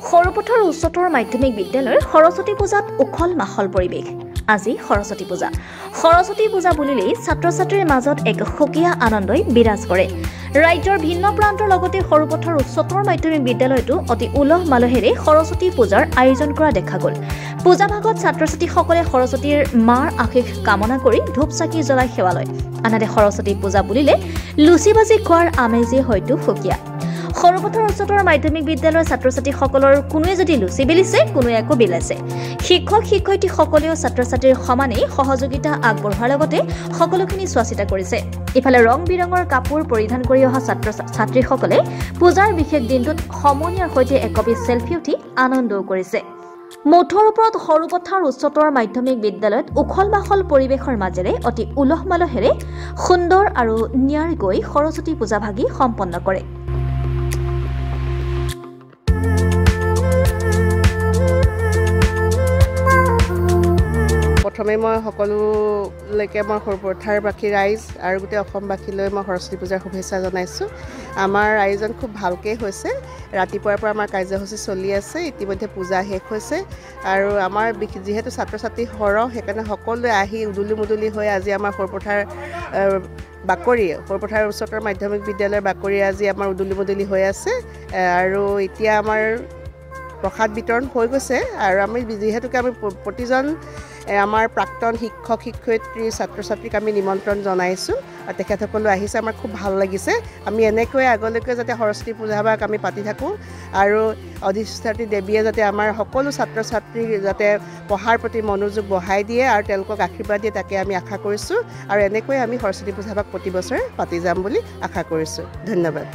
সৰুপথাৰ উচ্চতৰ মাধ্যমিক বিদ্যালয়ৰ সৰস্বতী পূজাত উখল মাখল পৰিৱেশ। আজি সৰস্বতী পূজা। সৰস্বতী পূজা বুলিলেই ছাত্ৰ-ছাত্ৰীৰ মাজত এক সুকীয়া আনন্দই বিৰাজ কৰে। ৰাজ্যৰ ভিন্ন প্ৰান্তৰ লগতে সৰুপথাৰ উচ্চতৰ মাধ্যমিক বিদ্যালয়তো অতি উলহ মালহেৰে সৰস্বতী পূজাৰ আয়োজন কৰা দেখা গ'ল। পূজা ভাগত ছাত্ৰ-ছাত্ৰীসকলে সৰস্বতীৰ মাৰ আশীষ কামনা কৰি ধূপ চাকি জ্বলাই সেৱা লয়। আনহাতে সৰস্বতী পূজা বুলিলে লুচি ভাজি খোৱাৰ আমেজেই হয়তো সুকীয়া। সৰুপথাৰ উচ্চতৰ মাধ্যমিক বিদ্যালয়ৰ ছাত্ৰ-ছাত্ৰীসকলৰ কোনোৱে যদি লুচি বেলিছে, কোনোৱে আকৌ বিলাইছে। শিক্ষক-শিক্ষয়িত্ৰীসকলেও ছাত্ৰ-ছাত্ৰীৰ সমানেই সহযোগিতা আগবঢ়োৱাৰ লগতে সকলোখিনি চোৱা-চিতা কৰিছে। ইফালে ৰং বিৰঙৰ কাপোৰ পৰিধান কৰি অহা ছাত্ৰ-ছাত্ৰীসকলে পূজাৰ বিশেষ দিনটোত সমনীয়াৰ সৈতে একপি চেলফি উঠি আনন্দও কৰিছে। মুঠৰ ওপৰত সৰুপথাৰ উচ্চতৰ মাধ্যমিক বিদ্যালয়ত উখল মাখল পৰিৱেশৰ মাজেৰে অতি উলহ মালহেৰে সুন্দৰ আৰু নিয়াৰিকৈ সৰস্বতী পূজা ভাগি সম্পন্ন কৰে। প্ৰথমে মই সকলোলৈকে মই সৰুপথাৰবাসী ৰাইজ আৰু গোটেই অসমবাসীলৈ মই সৰস্বতী পূজাৰ শুভেচ্ছা জনাইছোঁ। আমাৰ আয়োজন খুব ভালকৈ হৈছে। ৰাতিপুৱাৰ পৰা আমাৰ কাৰ্যসূচী চলি আছে। ইতিমধ্যে পূজা শেষ হৈছে আৰু আমাৰ যিহেতু ছাত্ৰ ছাত্ৰী সৰহ, সেইকাৰণে সকলোৱে আহি উদুলি মুদুলি হৈ আজি আমাৰ সৰুপথাৰ উচ্চতৰ মাধ্যমিক বিদ্যালয়ৰ বাকৰি আজি আমাৰ উদুলি মুদুলি হৈ আছে আৰু এতিয়া আমাৰ প্ৰসাদ বিতৰণ হৈ গৈছে আৰু আমি যিহেতুকে আমি প্ৰতিজন আমাৰ প্ৰাক্তন শিক্ষক-শিক্ষয়িত্ৰী ছাত্ৰ-ছাত্ৰীক আমি নিমন্ত্ৰণ জনাইছোঁ আৰু তেখেতসকলো আহিছে। আমাৰ খুব ভাল লাগিছে। আমি এনেকৈ আগলৈকে যাতে সৰস্বতী পূজাভাগ আমি পাতি থাকোঁ আৰু অধিষ্ঠাত্ৰী দেৱীয়ে যাতে আমাৰ সকলো ছাত্ৰ-ছাত্ৰীক যাতে পঢ়াৰ প্ৰতি মনোযোগ বঢ়াই দিয়ে আৰু তেওঁলোকক আশীৰ্বাদ দিয়ে, তাকে আমি আশা কৰিছোঁ আৰু এনেকৈ আমি সৰস্বতী পূজাভাগ প্ৰতি বছৰে পাতি যাম বুলি আশা কৰিছোঁ। ধন্যবাদ।